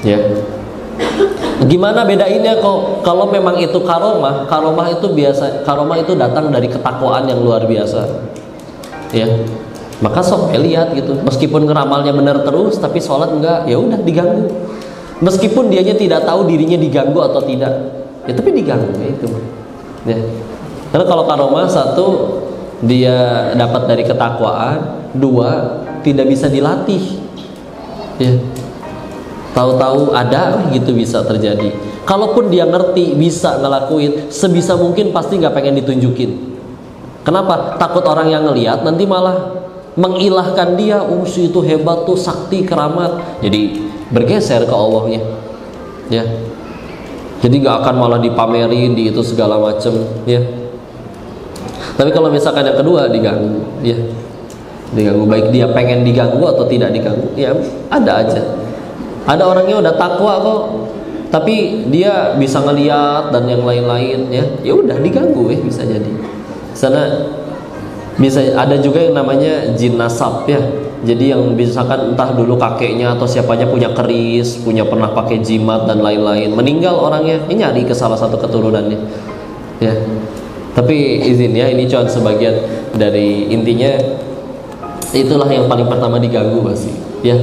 Ya. Gimana bedainnya kok? Kalau memang itu karomah, karomah itu biasa, karomah itu datang dari ketakwaan yang luar biasa. Ya. Maka sok lihat gitu. Meskipun ngeramalnya benar terus, tapi sholat enggak, ya udah diganggu. Meskipun dianya tidak tahu dirinya diganggu atau tidak, ya tapi diganggu ya itu. Ya. Karena kalau karomah, satu, dia dapat dari ketakwaan, dua, tidak bisa dilatih. Ya. Tahu-tahu ada gitu bisa terjadi. Kalaupun dia ngerti bisa ngelakuin, sebisa mungkin pasti nggak pengen ditunjukin. Kenapa? Takut orang yang ngelihat nanti malah mengilahkan dia. Si itu hebat tuh, sakti, keramat. Jadi bergeser ke Allahnya. Ya. Jadi nggak akan malah dipamerin di itu segala macem. Ya. Tapi kalau misalkan yang kedua diganggu, ya, diganggu, baik dia pengen diganggu atau tidak diganggu, ya ada aja. Ada orangnya udah takwa kok, tapi dia bisa ngeliat dan yang lain-lain, ya udah diganggu ya, bisa jadi. Sana bisa ada juga yang namanya jin nasab ya. Jadi yang misalkan entah dulu kakeknya atau siapanya punya keris, pernah pakai jimat dan lain-lain, meninggal orangnya, ini nyari ke salah satu keturunannya. Ya. Tapi izin ya, ini cuma sebagian dari intinya. Itulah yang paling pertama diganggu pasti, ya.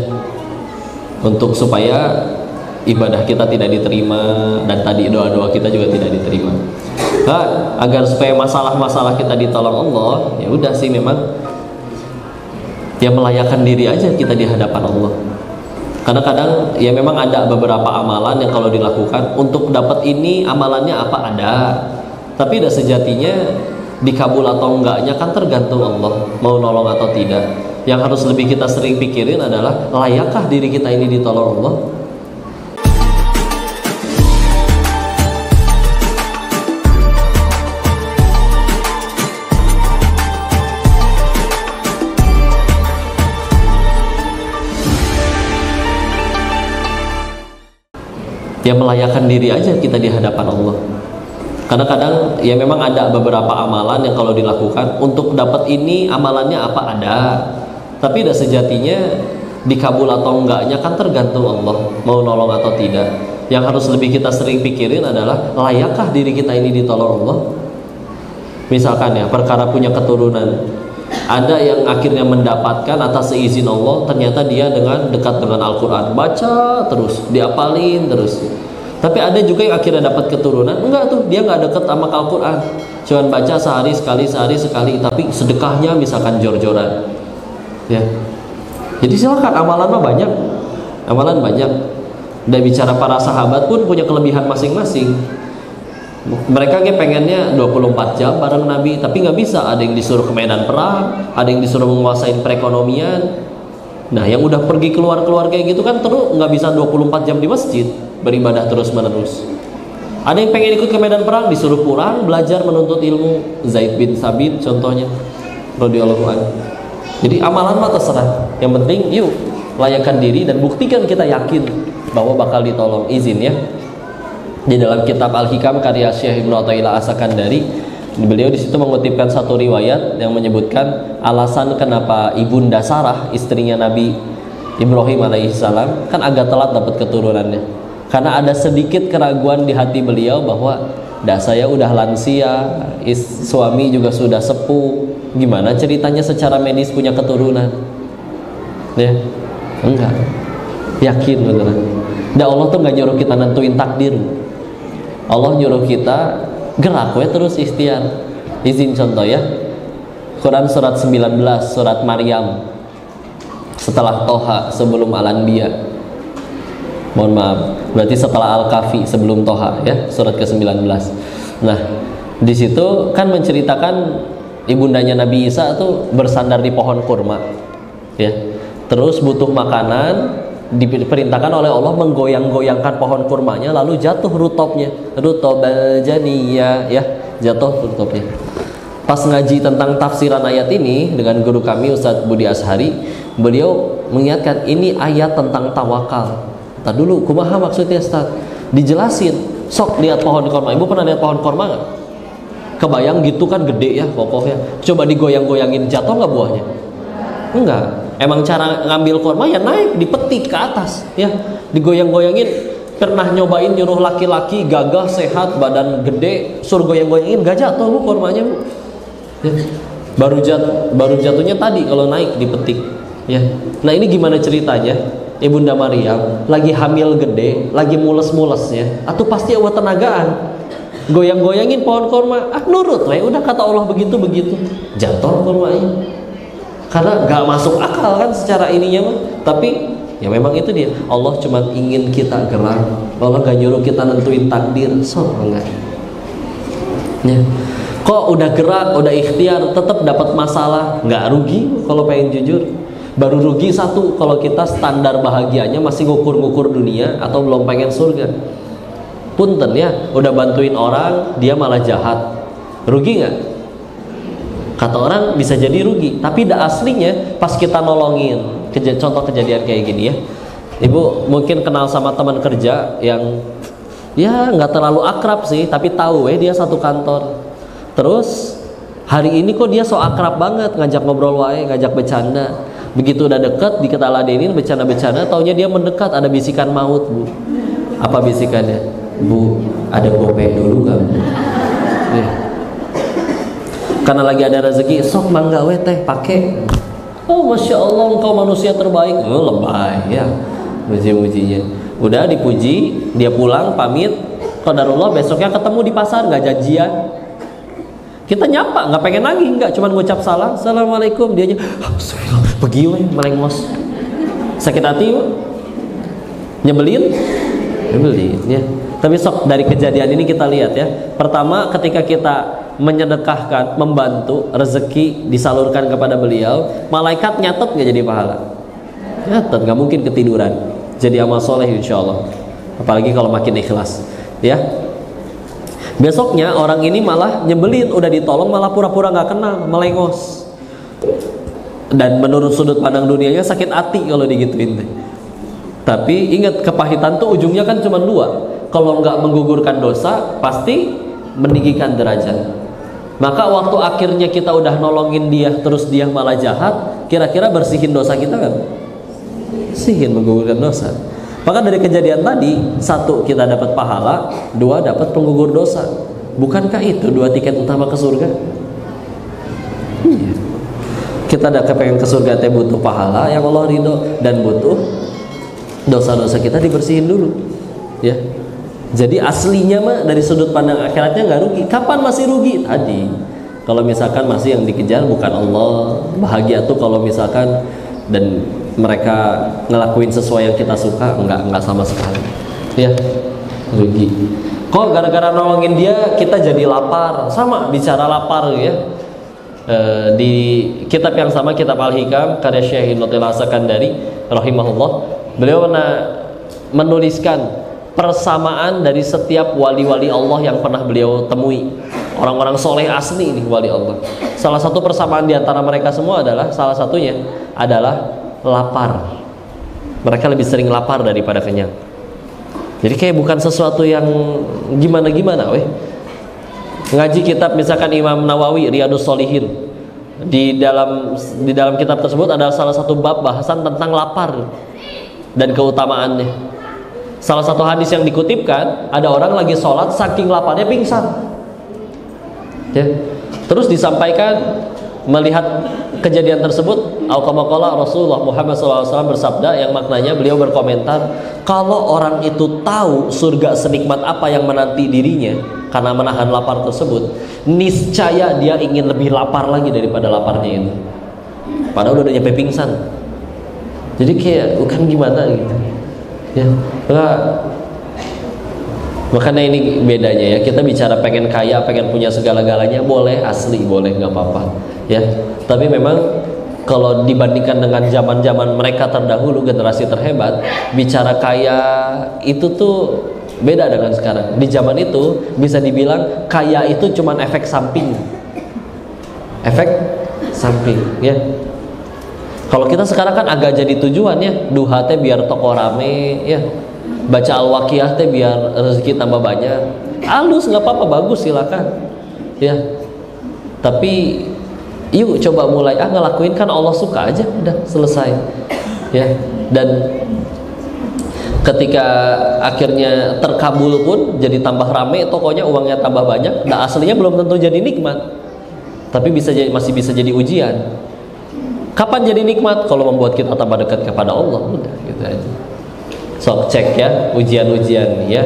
Untuk supaya ibadah kita tidak diterima dan tadi doa-doa kita juga tidak diterima. Nah, agar supaya masalah-masalah kita ditolong Allah, ya udah sih memang ya melayakkan diri aja kita di hadapan Allah. Karena kadang ya memang ada beberapa amalan yang kalau dilakukan untuk dapat ini amalannya apa ada. Tapi udah sejatinya dikabul atau enggaknya kan tergantung Allah mau nolong atau tidak. Yang harus lebih kita sering pikirin adalah layakkah diri kita ini ditolong Allah? Ya melayakkan diri aja kita di hadapan Allah. Karena kadang ya memang ada beberapa amalan yang kalau dilakukan untuk dapat ini amalannya apa ada. Tapi udah sejatinya dikabul atau enggaknya kan tergantung Allah mau nolong atau tidak. Yang harus lebih kita sering pikirin adalah layakkah diri kita ini ditolong Allah? Misalkan ya perkara punya keturunan, ada yang akhirnya mendapatkan atas seizin Allah, ternyata dia dengan dekat dengan Al-Quran, baca terus, diapalin terus. Tapi ada juga yang akhirnya dapat keturunan, enggak tuh, dia nggak deket sama Al-Quran, cuman baca sehari sekali, tapi sedekahnya misalkan jor-joran. Ya. Jadi silakan, amalan mah banyak, amalan banyak. Dan bicara para sahabat pun punya kelebihan masing-masing. Mereka pengennya 24 jam bareng Nabi, tapi nggak bisa. Ada yang disuruh ke medan perang, ada yang disuruh menguasai perekonomian. Nah, yang udah pergi keluar kayak gitu kan terus nggak bisa 24 jam di masjid beribadah terus menerus. Ada yang pengen ikut ke medan perang, disuruh pulang belajar menuntut ilmu. Zaid bin Sabit contohnya, radhiyallahu anhu. Jadi amalan mah terserah. Yang penting yuk layakkan diri dan buktikan kita yakin bahwa bakal ditolong. Izin ya. Di dalam kitab Al-Hikam karya Syekh Ibnu Athaillah As-Sakandari, beliau di situ mengutipkan satu riwayat yang menyebutkan alasan kenapa ibunda Sarah, istrinya Nabi Ibrahim alaihissalam, kan agak telat dapat keturunannya. Karena ada sedikit keraguan di hati beliau bahwa dah saya udah lansia, suami juga sudah sepuh, gimana ceritanya secara medis punya keturunan? Ya, enggak. Yakin beneran. Dan Allah tuh nggak nyuruh kita nentuin takdir. Allah nyuruh kita gerak we terus ikhtiar. Izin contoh ya. Quran surat 19, surat Maryam. Setelah Toha, sebelum Al-Anbiya. Mohon maaf, berarti setelah Al-Kahfi, sebelum Toha ya, surat ke-19. Nah, di situ kan menceritakan ibundanya Nabi Isa tuh bersandar di pohon kurma. Ya. Terus butuh makanan, diperintahkan oleh Allah menggoyang-goyangkan pohon kurmanya, lalu jatuh rutopnya, rutobal janiyah, ya, jatuh rutopnya. Pas ngaji tentang tafsiran ayat ini dengan guru kami Ustadz Budi Ashari, beliau mengingatkan ini ayat tentang tawakal. Tadi dulu, kumaha maksudnya Ustadz? Dijelasin. Sok lihat pohon kurma. Ibu pernah lihat pohon kurma nggak? Kebayang gitu kan gede ya pokoknya. Coba digoyang-goyangin, jatuh nggak buahnya? Enggak. Emang cara ngambil kurma ya naik dipetik ke atas, ya digoyang-goyangin. Pernah nyobain nyuruh laki-laki gagah sehat badan gede suruh goyang-goyangin, gak jatuh bu kurmanya bu, ya. baru jatuhnya tadi kalau naik dipetik, ya. Nah ini gimana ceritanya? Ibunda Maryam lagi hamil gede, lagi mules-mules ya, atau pasti awal tenagaan goyang-goyangin pohon kurma, nurut lah, udah kata Allah begitu jatuh kurmanya, karena gak masuk akal kan secara ininya mah. Tapi ya memang itu dia, Allah cuma ingin kita gerak, Allah gak nyuruh kita nentuin takdir, enggak ya. Kok udah gerak, udah ikhtiar tetap dapat masalah, nggak rugi kalau pengen jujur. Baru rugi satu kalau kita standar bahagianya masih ngukur-ngukur dunia atau belum pengen surga. Punten ya, udah bantuin orang dia malah jahat, rugi nggak? Kata orang bisa jadi rugi, tapi dah aslinya pas kita nolongin. Contoh kejadian kayak gini ya, ibu mungkin kenal sama teman kerja yang ya nggak terlalu akrab sih, tapi tahu dia satu kantor. Terus hari ini kok dia so akrab banget, ngajak ngobrol wae, ngajak bercanda. Begitu udah deket diketaladenin bercanda-bercanda, taunya dia mendekat, ada bisikan maut bu. Apa bisikannya? Bu, ada gope dulu nggak bu? Ya. Karena lagi ada rezeki, sok mangga we teh pakai. Oh masya Allah engkau manusia terbaik. Oh lebay ya, muji-mujinya. Udah dipuji, dia pulang pamit. Qadarullah besoknya ketemu di pasar, nggak janjian. Kita nyapa, nggak pengen lagi, nggak cuman ngucap salam, assalamualaikum, dia aja pergi we melengos. Sakit hati yuk, nyebelin ya. Tapi sok dari kejadian ini kita lihat ya. Pertama ketika kita menyedekahkan, membantu rezeki disalurkan kepada beliau, malaikat nyatet nggak jadi pahala? Nyatet, nggak mungkin ketiduran. Jadi amal soleh insya Allah. Apalagi kalau makin ikhlas, ya. Besoknya orang ini malah nyebelin, udah ditolong malah pura-pura nggak kenal, melengos. Dan menurut sudut pandang dunianya sakit hati kalau digituin. Tapi ingat, kepahitan tuh ujungnya kan cuma dua. Kalau nggak menggugurkan dosa, pasti meninggikan derajat. Maka waktu akhirnya kita udah nolongin dia, terus dia malah jahat, kira-kira bersihin dosa kita kan? Bersihin, menggugurkan dosa. Maka dari kejadian tadi, satu kita dapat pahala, dua dapat penggugur dosa. Bukankah itu dua tiket utama ke surga? Iya. Kita ada kepengen ke surga teh butuh pahala yang Allah ridho, dan butuh dosa-dosa kita dibersihin dulu, ya. Jadi aslinya mah dari sudut pandang akhiratnya nggak rugi. Kapan masih rugi? Tadi kalau misalkan masih yang dikejar bukan Allah. Bahagia tuh kalau misalkan dan mereka ngelakuin sesuai yang kita suka, enggak sama sekali, ya. Rugi. Kok gara-gara nolongin dia kita jadi lapar? Sama bicara lapar ya. Di kitab yang sama, kitab Al-Hikam karya Syekh Nutil Sakandari rahimahullah, beliau pernah menuliskan persamaan dari setiap wali-wali Allah yang pernah beliau temui. Orang-orang soleh asli ini wali Allah. Salah satu persamaan di antara mereka semua adalah, salah satunya adalah lapar. Mereka lebih sering lapar daripada kenyang. Jadi kayak bukan sesuatu yang gimana-gimana weh. Ngaji kitab misalkan Imam Nawawi Riyadhus Shalihin, di dalam kitab tersebut ada salah satu bab bahasan tentang lapar dan keutamaannya. Salah satu hadis yang dikutipkan, ada orang lagi sholat saking laparnya pingsan, ya. Terus disampaikan melihat kejadian tersebut, al-qamaqala Rasulullah Muhammad SAW bersabda yang maknanya beliau berkomentar, kalau orang itu tahu surga senikmat apa yang menanti dirinya karena menahan lapar tersebut, niscaya dia ingin lebih lapar lagi daripada laparnya itu. Padahal udah nyampe pingsan. Jadi kayak bukan gimana gitu, ya. Makanya ini bedanya ya. Kita bicara pengen kaya, pengen punya segala-galanya, boleh, asli boleh, nggak apa-apa, ya. Tapi memang kalau dibandingkan dengan zaman-zaman mereka terdahulu, generasi terhebat, bicara kaya itu tuh beda dengan sekarang. Di zaman itu bisa dibilang kaya itu cuman efek samping, ya. Kalau kita sekarang kan agak jadi tujuannya, duha teh biar toko rame, ya. Baca al-waqiah teh biar rezeki tambah banyak. Halus nggak apa-apa, bagus silakan, ya. Tapi Yuk coba mulai ngelakuin, kan Allah suka aja, udah selesai. Ya, dan ketika akhirnya terkabul pun jadi tambah rame tokonya, uangnya tambah banyak. Nah, aslinya belum tentu jadi nikmat, tapi masih bisa jadi ujian. Kapan jadi nikmat? Kalau membuat kita tambah dekat kepada Allah, udah gitu aja. Sok cek ya ujian-ujian ya.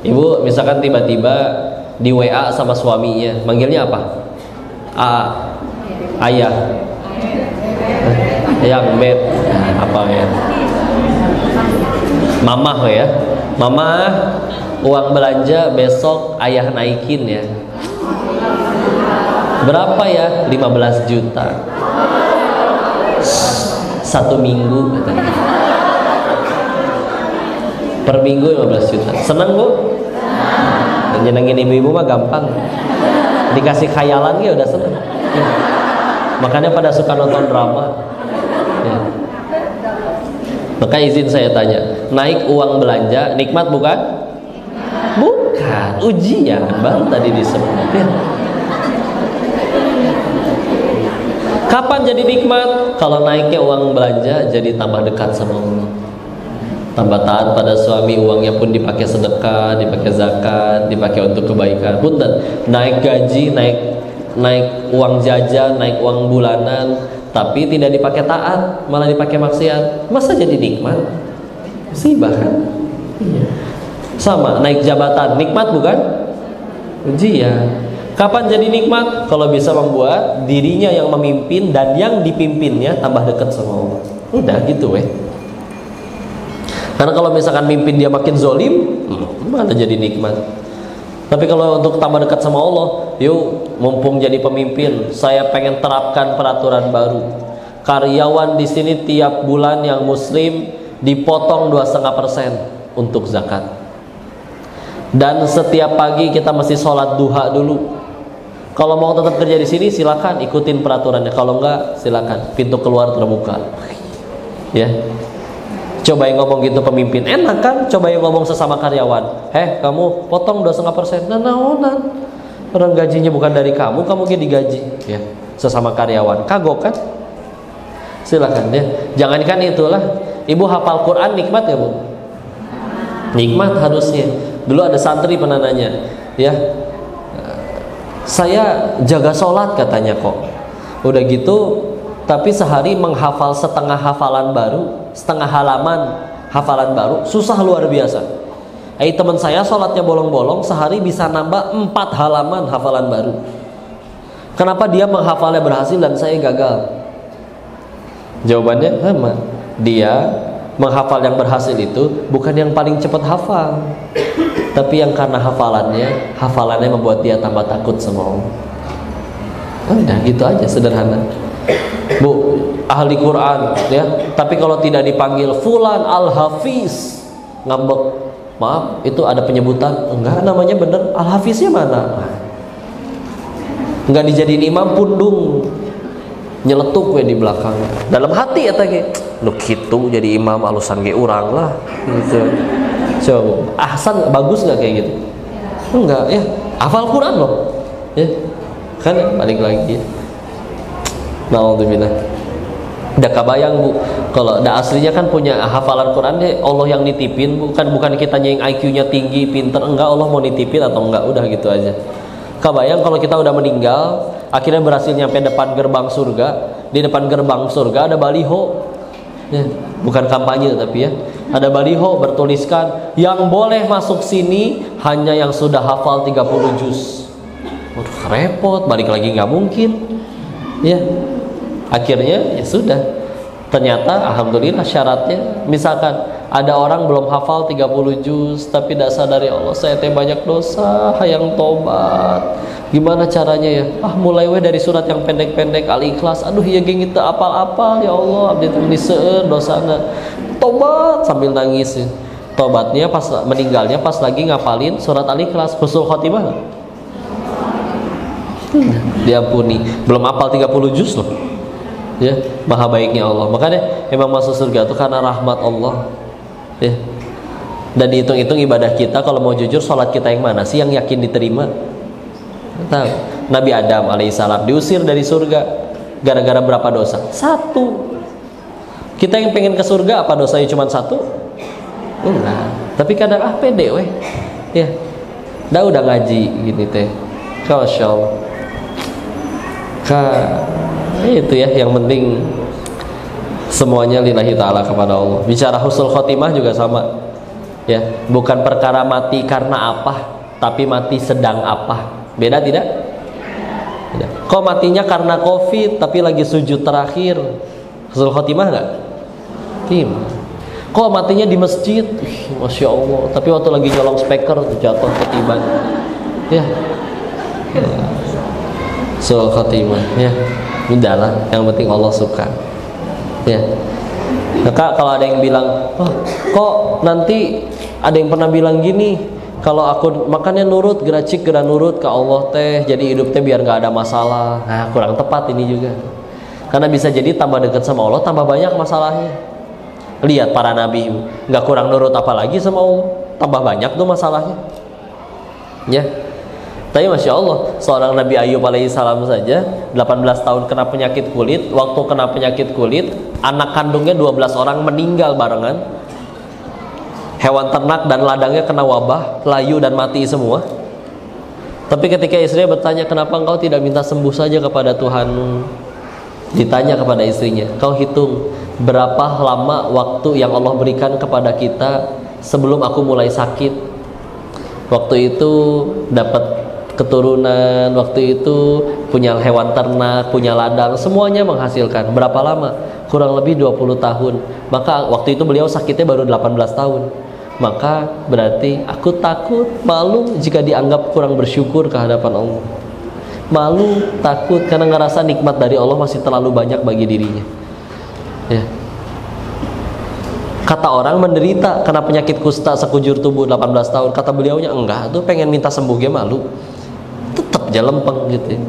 Ibu misalkan tiba-tiba di WA sama suaminya, manggilnya apa? Ayah, yang bet, apa ya? Mamah ya, mamah, uang belanja besok ayah naikin ya. Berapa ya? 15 juta. 1 minggu katanya. Per minggu 15 juta. Senang bu? Nyenengin ibu-ibu mah gampang. Dikasih khayalan ya udah seneng. Makanya pada suka nonton drama ya. Maka izin saya tanya, naik uang belanja nikmat bukan? Bukan, ujian. Baru tadi disebut ya. Kapan jadi nikmat? Kalau naiknya uang belanja jadi tambah dekat sama Allah, tambah taat pada suami, uangnya pun dipakai sedekah, dipakai zakat, dipakai untuk kebaikan. Punten, naik gaji, naik uang jajan, naik uang bulanan, tapi tidak dipakai taat, malah dipakai maksiat. Masa jadi nikmat? Musibah kan? Iya. Sama, naik jabatan, nikmat bukan? Ujian. Kapan jadi nikmat? Kalau bisa membuat dirinya yang memimpin dan yang dipimpinnya tambah dekat sama Allah. Udah gitu weh. Karena kalau misalkan mimpin dia makin zolim, mana jadi nikmat. Tapi kalau untuk tambah dekat sama Allah, yuk mumpung jadi pemimpin, saya pengen terapkan peraturan baru. Karyawan di sini tiap bulan yang muslim dipotong 2,5% untuk zakat. Dan setiap pagi kita mesti sholat duha dulu. Kalau mau tetap kerja di sini silakan ikutin peraturannya. Kalau enggak silakan, pintu keluar terbuka. Ya. Coba yang ngomong gitu pemimpin, enak kan? Coba yang ngomong sesama karyawan, kamu potong 2,5%. Nah, orang gajinya bukan dari kamu kayak digaji, ya. Sesama karyawan, kagok kan? Silakan ya. Jangankan itulah, ibu hafal Quran nikmat ya bu? Nikmat harusnya. Dulu ada santri pernah nanya, ya, saya jaga sholat katanya kok. Udah gitu, tapi sehari menghafal setengah hafalan baru, setengah halaman hafalan baru, susah luar biasa. Teman saya sholatnya bolong-bolong, sehari bisa nambah 4 halaman hafalan baru. Kenapa dia menghafalnya berhasil dan saya gagal? Jawabannya sama. Dia menghafal yang berhasil itu bukan yang paling cepat hafal, tapi yang karena hafalannya membuat dia tambah takut sama Allah. Udah gitu aja, sederhana. Bu, ahli Quran ya, tapi kalau tidak dipanggil fulan al-hafiz, ngambek. Maaf, itu ada penyebutan? Enggak, namanya bener. Al-hafiznya mana? Enggak dijadiin imam, pundung nyeletuk we di belakang. Dalam hati eta ge, nu kitu jadi imam alusan ge urang lah gitu. Coba, ahsan bagus enggak kayak gitu? Enggak ya, hafal Quran loh. Ya. Kan balik lagi ya. Na'udzubillah. Udah kebayang bu, kalau aslinya kan punya hafalan Quran deh, Allah yang nitipin, bukan kitanya yang IQ-nya tinggi, pinter, enggak, Allah mau nitipin atau enggak, udah gitu aja. Kebayang kalau kita udah meninggal, akhirnya berhasil nyampe depan gerbang surga, di depan gerbang surga ada baliho, ya, bukan kampanye tapi ya, ada baliho bertuliskan yang boleh masuk sini hanya yang sudah hafal 30 juz. Waduh, repot, balik lagi nggak mungkin, ya. Akhirnya ya sudah. Ternyata alhamdulillah syaratnya, misalkan ada orang belum hafal 30 juz tapi dasar dari Allah, saya banyak dosa, hayang tobat. Gimana caranya ya? Mulai dari surat yang pendek-pendek Al-Ikhlas. Aduh ya geng itu apal-apal ya Allah, abdi teu diseueur dosana. Tobat sambil nangis. Ya. Tobatnya pas meninggalnya pas lagi ngapalin surat Al-Ikhlas, husnul khotimah. Diampuni, belum hafal 30 juz loh. Ya, maha baiknya Allah. Makanya emang masuk surga itu karena rahmat Allah. Ya. Dan dihitung-hitung ibadah kita, kalau mau jujur, sholat kita yang mana sih yang yakin diterima? Tahu. Nabi Adam alaihissalam diusir dari surga. Gara-gara berapa dosa? Satu. Kita yang pengen ke surga, apa dosanya cuma satu? Enggak. Tapi kadang pede weh. Ya. Udah ngaji gini teh. Masya Allah. Itu ya, yang penting semuanya lillahi ta'ala kepada Allah. Bicara husnul khotimah juga sama ya, bukan perkara mati karena apa, tapi mati sedang apa. Beda tidak? Beda. Kok matinya karena covid tapi lagi sujud terakhir, husnul khotimah enggak? Kok matinya di masjid, Masya Allah, tapi waktu lagi nyolong speaker jatuh ketiban ya, husnul khotimah ya. Udahlah, yang penting Allah suka ya. Maka kalau ada yang bilang, kok nanti ada yang pernah bilang gini, kalau aku makanya nurut, geracik gerak nurut ke Allah teh, jadi hidup teh biar nggak ada masalah. Nah, kurang tepat ini juga, karena bisa jadi tambah dekat sama Allah tambah banyak masalahnya. Lihat para nabi, nggak kurang nurut apalagi sama Allah, tambah banyak tuh masalahnya ya. Tapi Masya Allah, seorang Nabi Ayub alaihissalam saja 18 tahun kena penyakit kulit. Waktu kena penyakit kulit, anak kandungnya 12 orang meninggal barengan. Hewan ternak dan ladangnya kena wabah, layu dan mati semua. Tapi ketika istrinya bertanya, kenapa engkau tidak minta sembuh saja kepada Tuhanmu? Ditanya kepada istrinya, kau hitung berapa lama waktu yang Allah berikan kepada kita sebelum aku mulai sakit. Waktu itu dapat keturunan, waktu itu punya hewan ternak, punya ladang, semuanya menghasilkan. Berapa lama? Kurang lebih 20 tahun. Maka waktu itu beliau sakitnya baru 18 tahun. Maka berarti aku takut, malu jika dianggap kurang bersyukur ke hadapan Allah. Malu, takut karena ngerasa nikmat dari Allah masih terlalu banyak bagi dirinya ya. Kata orang menderita kena penyakit kusta sekujur tubuh 18 tahun. Kata beliaunya enggak, tuh pengen minta sembuh dia malu, tetap aja lempeng gitu ya.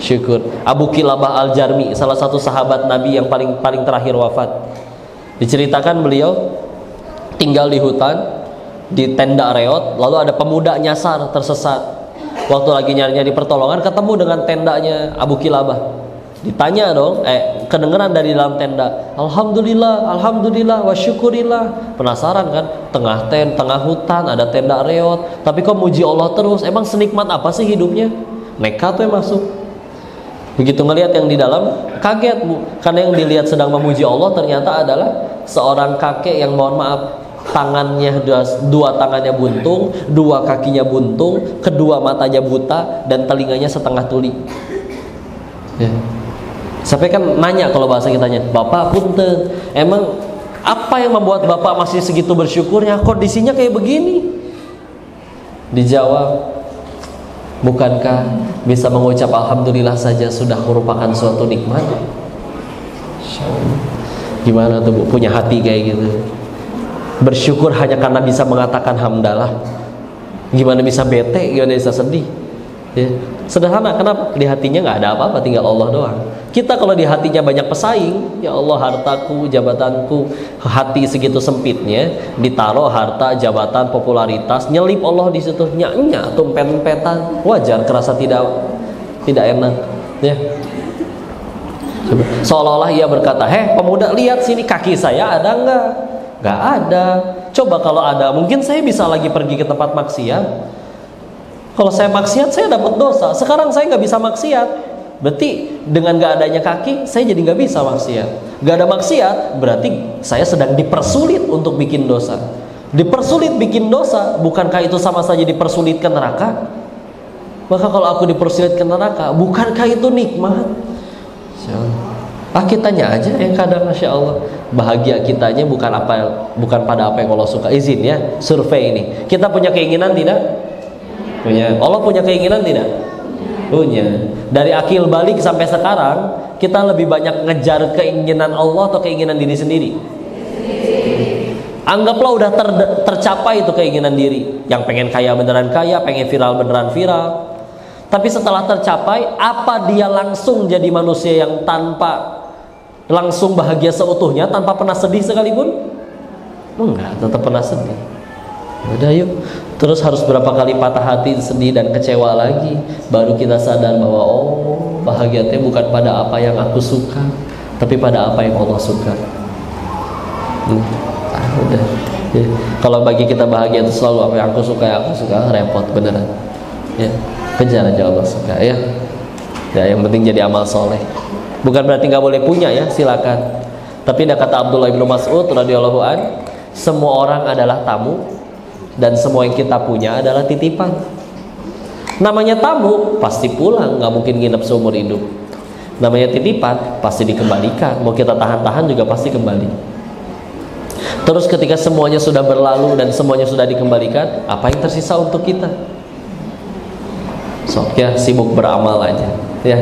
Syukur. Abu Kilabah Al-Jarmi, salah satu sahabat Nabi yang paling terakhir wafat, diceritakan beliau tinggal di hutan di tenda reot, lalu ada pemuda nyasar tersesat. Waktu lagi nyari pertolongan ketemu dengan tendanya Abu Kilabah. Ditanya dong, kedengeran dari dalam tenda, alhamdulillah, alhamdulillah, wa syukurillah. Penasaran kan, tengah hutan ada tenda reot, tapi kok muji Allah terus? Emang senikmat apa sih hidupnya? Nekat tuh yang masuk. Begitu ngelihat yang di dalam, kaget bu, karena yang dilihat sedang memuji Allah ternyata adalah seorang kakek yang mohon maaf, tangannya dua tangannya buntung, dua kakinya buntung, kedua matanya buta, dan telinganya setengah tuli ya. Sampai kan nanya, kalau bahasa kitanya, Bapak punten, emang apa yang membuat Bapak masih segitu bersyukurnya? Kondisinya kayak begini. Dijawab, bukankah bisa mengucap alhamdulillah saja sudah merupakan suatu nikmat? Gimana tuh bu, punya hati kayak gitu? Bersyukur hanya karena bisa mengatakan hamdalah. Gimana bisa bete, gimana bisa sedih ya. Sederhana, kenapa? Di hatinya nggak ada apa-apa, tinggal Allah doang. Kita kalau di hatinya banyak pesaing, ya Allah hartaku, jabatanku, hati segitu sempitnya, ditaruh harta, jabatan, popularitas, nyelip Allah di situ, nyak-nyak, tumpet-tumpetan, wajar kerasa tidak enak ya. Coba. Seolah-olah ia berkata, pemuda lihat sini, kaki saya ada nggak? Nggak ada. Coba kalau ada, mungkin saya bisa lagi pergi ke tempat maksiat. Kalau saya maksiat, saya dapat dosa. Sekarang saya nggak bisa maksiat, berarti dengan nggak adanya kaki, saya jadi nggak bisa maksiat. Nggak ada maksiat, berarti saya sedang dipersulit untuk bikin dosa. Dipersulit bikin dosa, bukankah itu sama saja dipersulit ke neraka? Maka kalau aku dipersulit ke neraka, bukankah itu nikmat? Kitanya aja yang kadang Masya Allah bahagia kitanya bukan pada apa yang Allah suka. Izin ya, survei ini, kita punya keinginan tidak? Punya. Allah punya keinginan tidak? Punya. Dari akil balik sampai sekarang, kita lebih banyak ngejar keinginan Allah atau keinginan diri sendiri? Anggaplah udah tercapai itu keinginan diri, yang pengen kaya beneran kaya, pengen viral beneran viral. Tapi setelah tercapai, apa dia langsung jadi manusia yang tanpa langsung bahagia seutuhnya, tanpa pernah sedih sekalipun? Enggak, tetap pernah sedih. Udah yuk. Terus harus berapa kali patah hati, sedih dan kecewa lagi, baru kita sadar bahwa bahagia teh bukan pada apa yang aku suka, tapi pada apa yang Allah suka. Udah. Ya. Kalau bagi kita bahagia itu selalu apa yang aku suka, repot beneran. Ya, kejar aja Allah suka ya. Ya, yang penting jadi amal soleh. Bukan berarti nggak boleh punya ya, silakan. Tapi ada kata Abdullah bin Mas'ud radhiyallahu an, semua orang adalah tamu dan semua yang kita punya adalah titipan. Namanya tamu pasti pulang, nggak mungkin nginep seumur hidup. Namanya titipan pasti dikembalikan. Mau kita tahan-tahan juga pasti kembali. Terus ketika semuanya sudah berlalu dan semuanya sudah dikembalikan, apa yang tersisa untuk kita? So, ya sibuk beramal aja, ya.